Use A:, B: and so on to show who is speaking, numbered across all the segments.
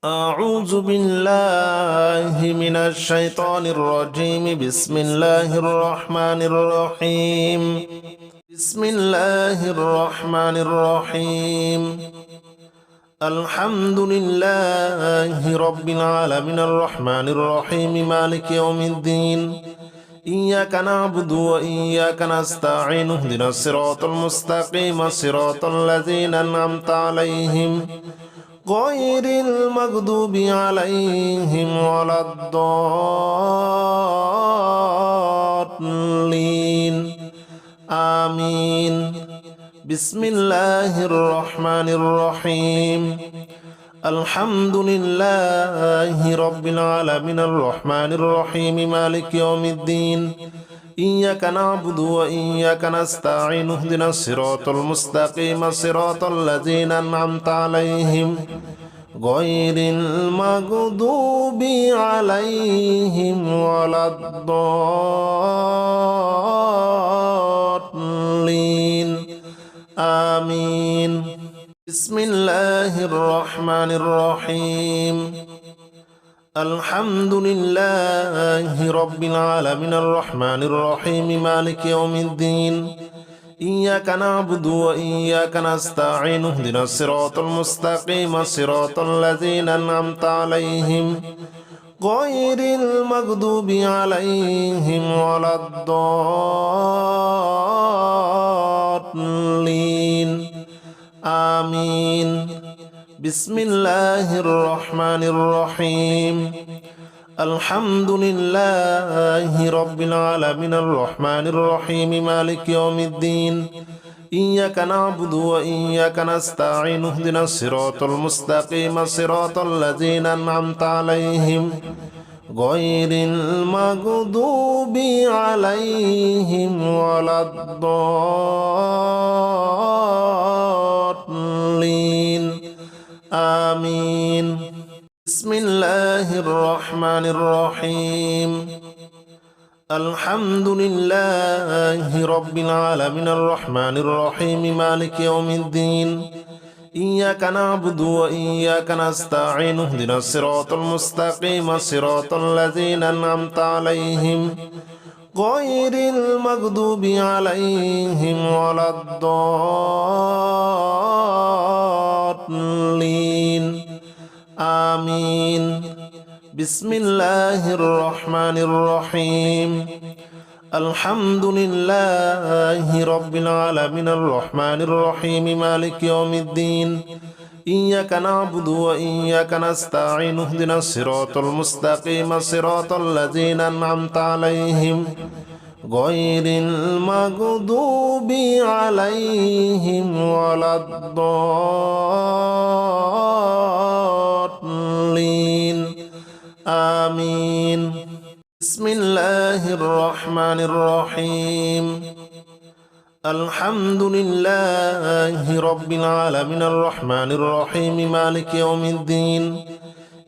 A: أعوذ بالله من الشيطان الرجيم. بسم الله الرحمن الرحيم. بسم الله الرحمن الرحيم. الحمد لله رب العالمين الرحمن الرحيم مالك يوم الدين. إياك نعبد وإياك نستعين اهدنا الصراط المستقيم صراط الذين أنعمت عليهم غير المغضوب عليهم ولا الضالين آمين. بسم الله الرحمن الرحيم. الحمد لله رب العالمين الرحمن الرحيم مالك يوم الدين. إياك نعبد وإياك نستعين اهدنا الصراط المستقيم صراط الذين أنعمت عليهم غير المغضوب عليهم ولا الضالين آمين. بسم الله الرحمن الرحيم. الحمد لله رب العالمين الرحمن الرحيم مالك يوم الدين. إياك نعبد وإياك نستعين اهدنا الصراط المستقيم صراط الذين أنعمت عليهم غير المغضوب عليهم ولا الضالين آمين. بسم الله الرحمن الرحيم. الحمد لله رب العالمين الرحمن الرحيم مالك يوم الدين. إياك نعبد وإياك نستعين اهدنا الصراط المستقيم صراط الذين أنعمت عليهم غير المغضوب عليهم ولا الضالين آمين. بسم الله الرحمن الرحيم. الحمد لله رب العالمين الرحمن الرحيم مالك يوم الدين. إياك نعبد وإياك نستعين اهدنا الصراط المستقيم صراط الذين أنعمت عليهم غير المغضوب عليهم ولا الضالين آمين. بسم الله الرحمن الرحيم. الحمد لله رب العالمين الرحمن الرحيم مالك يوم الدين. إياك نعبد وإياك نستعين اهدنا الصراط المستقيم صراط الذين أنعمت عليهم غير المغضوب عليهم ولا الضالين آمين. بسم الله الرحمن الرحيم. الحمد لله رب العالمين الرحمن الرحيم مالك يوم الدين.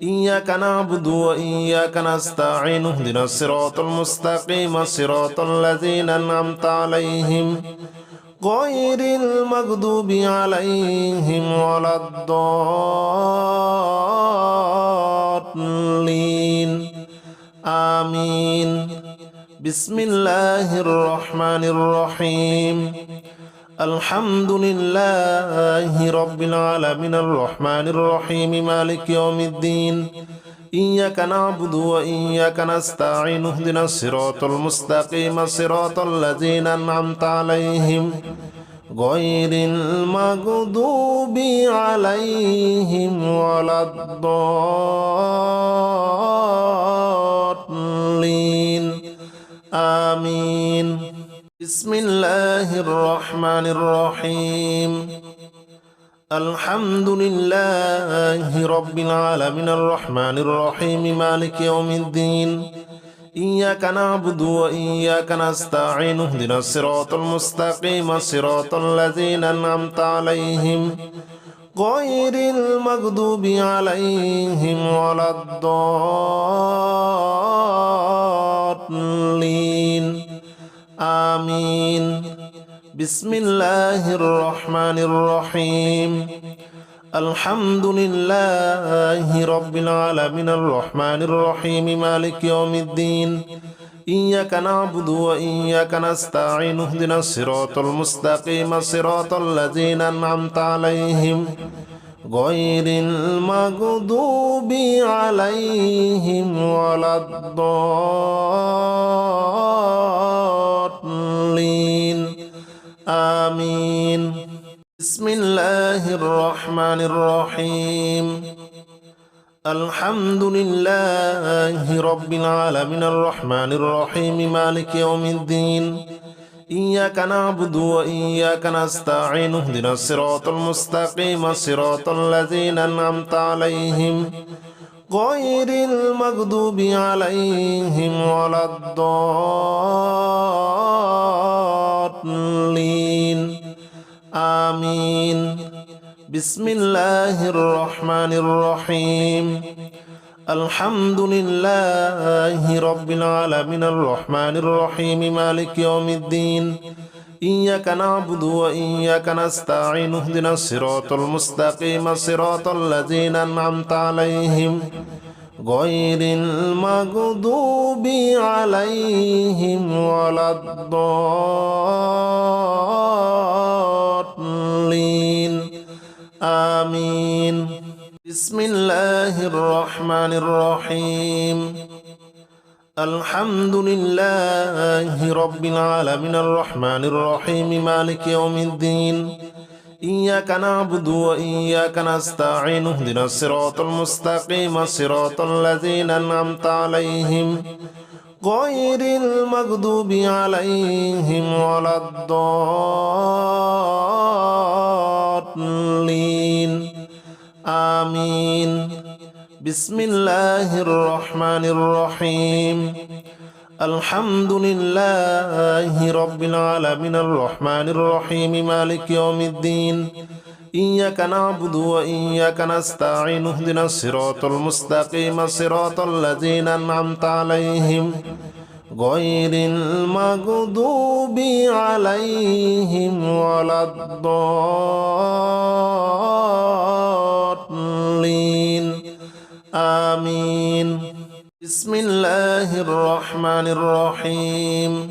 A: إياك نعبد وإياك نستعين اهدنا الصراط المستقيم صراط الذين أنعمت عليهم غير المغضوب عليهم ولا الضالين آمين. بسم الله الرحمن الرحيم. الحمد لله رب العالمين الرحمن الرحيم مالك يوم الدين. إياك نعبد وإياك نستعين اهدنا الصراط المستقيم صراط الذين أنعمت عليهم غير المغضوب عليهم ولا الضالين آمين. بسم الله الرحمن الرحيم. الحمد لله رب العالمين الرحمن الرحيم مالك يوم الدين. إياك نعبد وإياك نستعين اهدنا الصراط المستقيم صراط الذين أنعمت عليهم غير المغضوب عليهم ولا الضالين آمين. بسم الله الرحمن الرحيم. الحمد لله رب العالمين الرحمن الرحيم مالك يوم الدين إياك نعبد وإياك نستعين اهدنا الصراط المستقيم صراط الذين أنعمت عليهم غير المغضوب عليهم ولا الضالين آمين بسم الله الرحمن الرحيم الحمد لله رب العالمين الرحمن الرحيم مالك يوم الدين إياك نعبد وإياك نستعين اهدنا الصراط المستقيم صراط الذين أنعمت عليهم غير المغضوب عليهم ولا الضالين آمين بسم الله الرحمن الرحيم الحمد لله رب العالمين الرحمن الرحيم مالك يوم الدين إياك نعبد وإياك نستعين اهدنا الصراط المستقيم صراط الذين أنعمت عليهم غير المغضوب عليهم ولا الضالين آمين بسم الله الرحمن الرحيم الحمد لله رب العالمين الرحمن الرحيم مالك يوم الدين إياك نعبد وإياك نستعين اهدنا الصراط المستقيم صراط الذين أنعمت عليهم غير المغضوب عليهم ولا الضالين آمين بسم الله الرحمن الرحيم الحمد لله رب العالمين الرحمن الرحيم مالك يوم الدين إياك نعبد وإياك نستعين اهدنا الصراط المستقيم صراط الذين أنعمت عليهم غير المغضوب عليهم ولا الضالين آمين بسم الله الرحمن الرحيم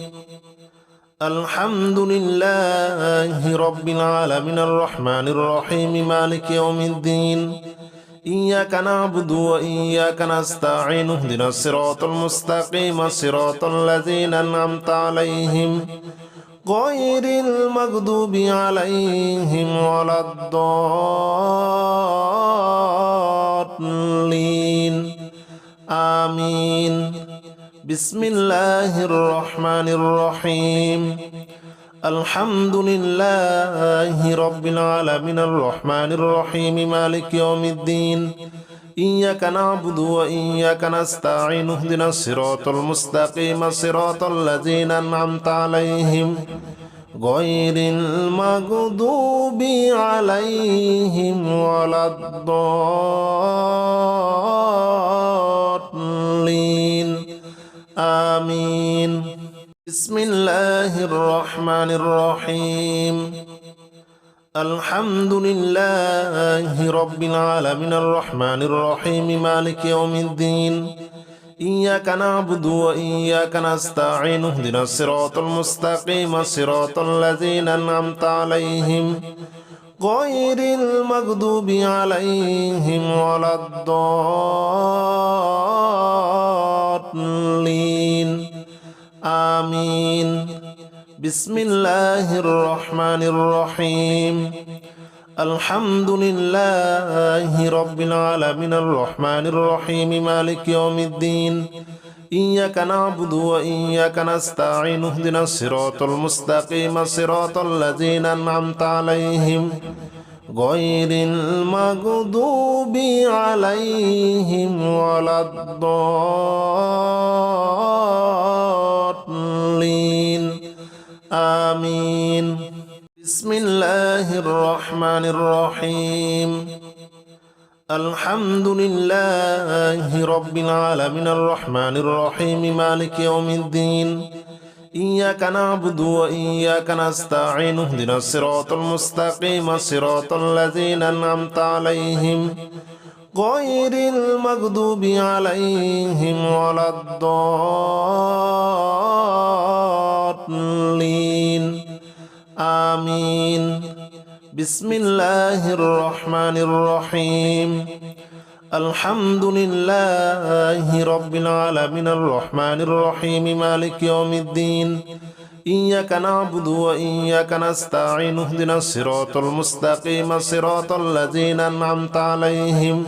A: الحمد لله رب العالمين الرحمن الرحيم مالك يوم الدين إياك نعبد وإياك نستعين اهدنا الصراط المستقيم صراط الذين أنعمت عليهم غير المغضوب عليهم ولا الضالين آمين بسم الله الرحمن الرحيم الحمد لله رب العالمين الرحمن الرحيم مالك يوم الدين إياك نعبد وإياك نستعين اهدنا الصراط المستقيم صراط الذين أنعمت عليهم غير المغضوب عليهم ولا الضالين آمين بسم الله الرحمن الرحيم الحمد لله رب العالمين الرحمن الرحيم مالك يوم الدين إياك نعبد وإياك نستعين اهدنا الصراط المستقيم صراط الذين أنعمت عليهم غير المغضوب عليهم ولا الضالين آمين بسم الله الرحمن الرحيم الحمد لله رب العالمين الرحمن الرحيم مالك يوم الدين إياك نعبد وإياك نستعين اهدنا الصراط المستقيم صراط الذين أنعمت عليهم غير المغضوب عليهم ولا الضالين آمين بسم الله الرحمن الرحيم الحمد لله رب العالمين الرحمن الرحيم مالك يوم الدين إياك نعبد وإياك نستعين اهدنا الصراط المستقيم صراط الذين أنعمت عليهم غير المغضوب عليهم ولا الضالين آمين بسم الله الرحمن الرحيم الحمد لله رب العالمين الرحمن الرحيم مالك يوم الدين إياك نعبد وإياك نستعين اهدنا الصراط المستقيم صراط الذين أنعمت عليهم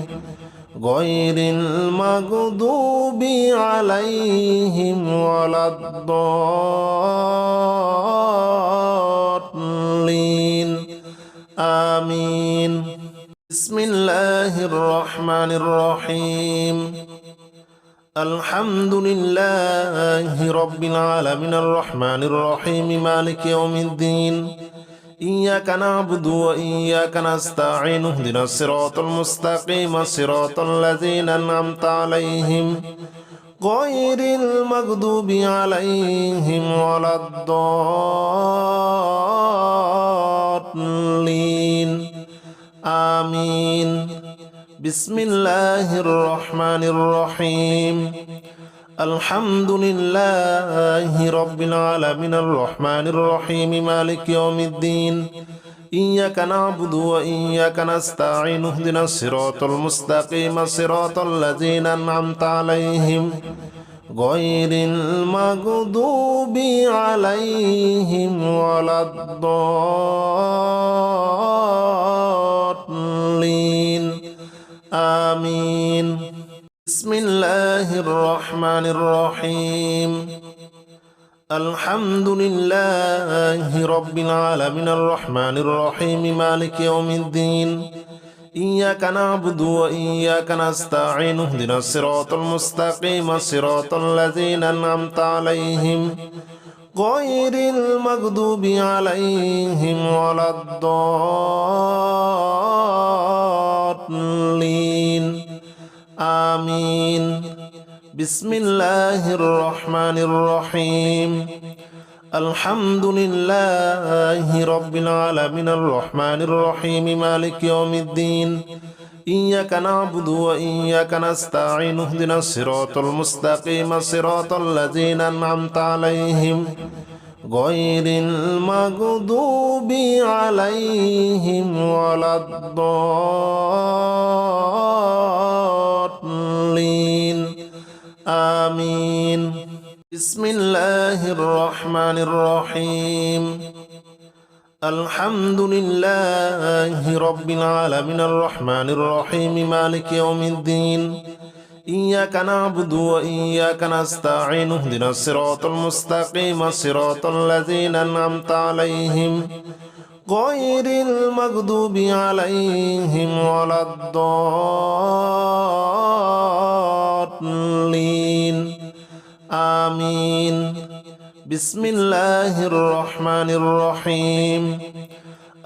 A: غير المغضوب عليهم ولا الضالين آمين بسم الله الرحمن الرحيم الحمد لله رب العالمين الرحمن الرحيم مالك يوم الدين إياك نعبد وإياك نستعين اهدنا الصراط المستقيم صراط الذين أنعمت عليهم غير المغضوب عليهم ولا الضالين آمين بسم الله الرحمن الرحيم الحمد لله رب العالمين الرحمن الرحيم مالك يوم الدين إياك نعبد وإياك نستعين اهدنا الصراط المستقيم صراط الذين أنعمت عليهم غير المغضوب عليهم ولا الضالين آمين بسم الله الرحمن الرحيم الحمد لله رب العالمين الرحمن الرحيم مالك يوم الدين إياك نعبد وإياك نستعين اهدنا الصراط المستقيم صراط الذين أنعمت عليهم غير المغضوب عليهم ولا الضالين آمين بسم الله الرحمن الرحيم الحمد لله رب العالمين الرحمن الرحيم مالك يوم الدين إياك نعبد وإياك نستعين اهدنا الصراط المستقيم صراط الذين أنعمت عليهم غير المغضوب عليهم ولا الضالين آمين بسم الله الرحمن الرحيم الحمد لله رب العالمين الرحمن الرحيم مالك يوم الدين إياك نعبد وإياك نستعين اهدنا الصراط المستقيم صراط الذين أنعمت عليهم غير المغضوب عليهم ولا الضالين آمين بسم الله الرحمن الرحيم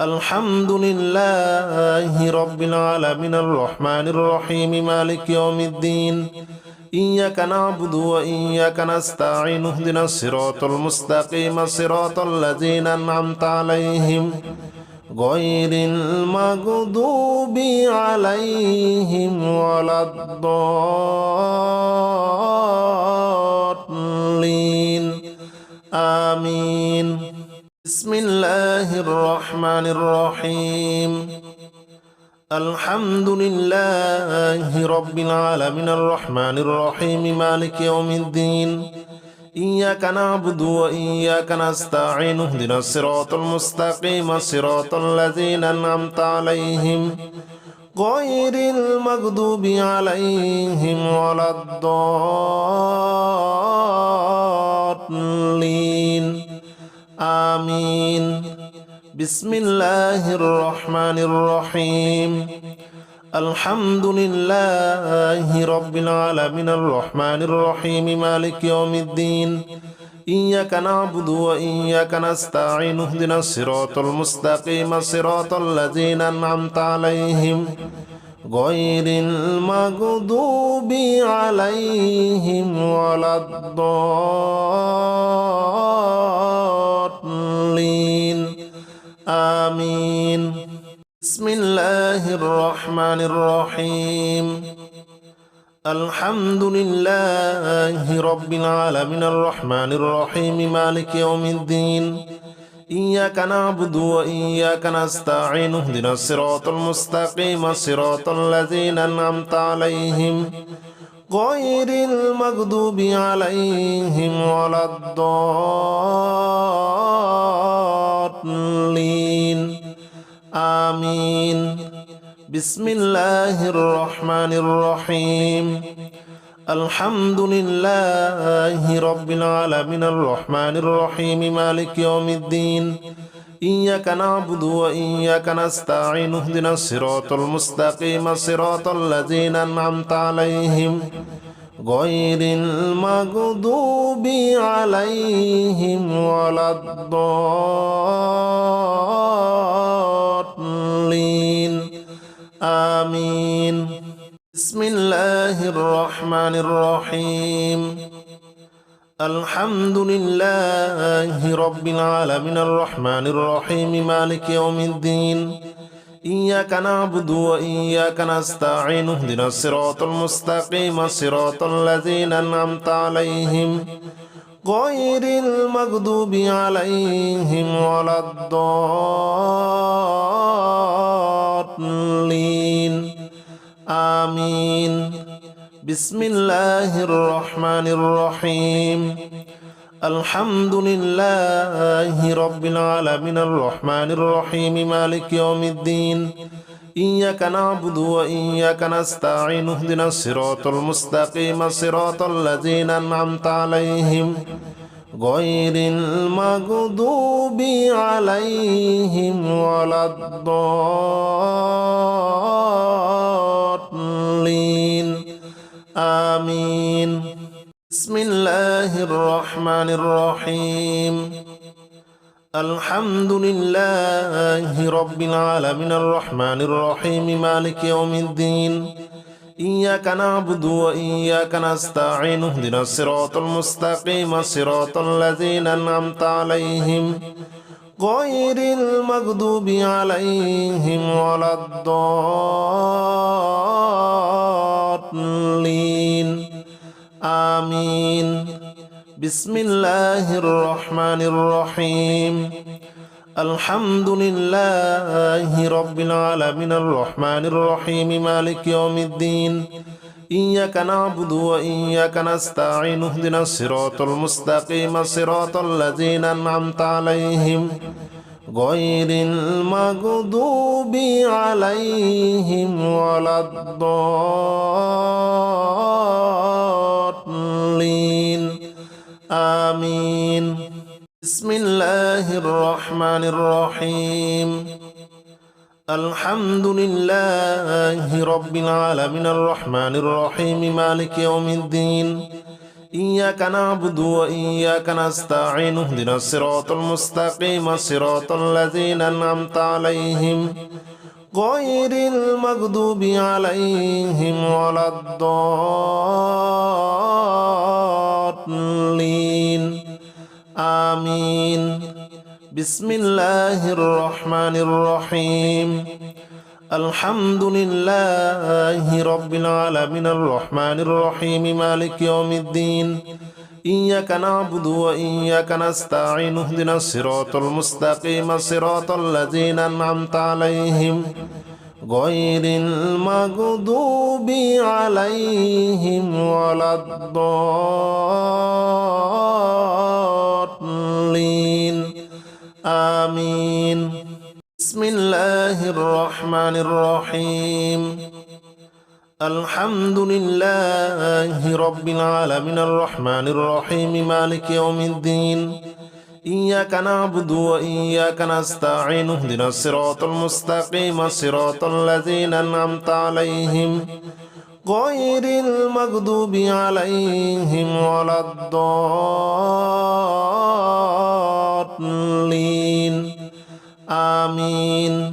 A: الحمد لله رب العالمين الرحمن الرحيم مالك يوم الدين إياك نعبد وإياك نستعين اهدنا الصراط المستقيم صراط الذين أنعمت عليهم غير المغضوب عليهم ولا الضالين آمين بسم الله الرحمن الرحيم الحمد لله رب العالمين الرحمن الرحيم مالك يوم الدين إياك نعبد وإياك نستعين اهدنا الصراط المستقيم صراط الذين أنعمت عليهم غير المغضوب عليهم ولا الضالين آمين بسم الله الرحمن الرحيم الحمد لله رب العالمين الرحمن الرحيم مالك يوم الدين إياك نعبد وإياك نستعين اهدنا الصراط المستقيم صراط الذين أنعمت عليهم غير المغضوب عليهم ولا الضالين آمين بسم الله الرحمن الرحيم الحمد لله رب العالمين الرحمن الرحيم مالك يوم الدين إياك نعبد وإياك نستعين اهدنا الصراط المستقيم صراط الذين أنعمت عليهم غير المغضوب عليهم ولا الضالين آمين بسم الله الرحمن الرحيم الحمد لله رب العالمين الرحمن الرحيم مالك يوم الدين إياك نعبد وإياك نستعين اهدنا الصراط المستقيم صراط الذين أنعمت عليهم غير المغضوب عليهم ولا الضالين آمين بسم الله الرحمن الرحيم الحمد لله رب العالمين الرحمن الرحيم مالك يوم الدين إياك نعبد وإياك نستعين اهدنا الصراط المستقيم صراط الذين أنعمت عليهم غير المغضوب عليهم ولا الضالين آمين بسم الله الرحمن الرحيم الحمد لله رب العالمين الرحمن الرحيم مالك يوم الدين إياك نعبد وإياك نستعين اهدنا الصراط المستقيم صراط الذين أنعمت عليهم غير المغضوب عليهم ولا الضالين آمين بسم الله الرحمن الرحيم الحمد لله رب العالمين الرحمن الرحيم مالك يوم الدين إياك نعبد وإياك نستعين اهدنا الصراط المستقيم صراط الذين أنعمت عليهم غير المغضوب عليهم ولا الضالين آمين بسم الله الرحمن الرحيم الحمد لله رب العالمين الرحمن الرحيم مالك يوم الدين إياك نعبد وإياك نستعين اهدنا الصراط المستقيم صراط الذين أنعمت عليهم غير المغضوب عليهم ولا الضالين آمين بسم الله الرحمن الرحيم الحمد لله رب العالمين الرحمن الرحيم مالك يوم الدين إياك نعبد وإياك نستعين اهدنا الصراط المستقيم صراط الذين أنعمت عليهم غير المغضوب عليهم ولا الضالين آمين بسم الله الرحمن الرحيم الحمد لله رب العالمين الرحمن الرحيم مالك يوم الدين إياك نعبد وإياك نستعين اهدنا الصراط المستقيم صراط الذين أنعمت عليهم غير المغضوب عليهم ولا الضالين آمين بسم الله الرحمن الرحيم الحمد لله رب العالمين الرحمن الرحيم مالك يوم الدين إياك نعبد وإياك نستعين اهدنا الصراط المستقيم صراط الذين أنعمت عليهم غير المغضوب عليهم ولا الضالين آمين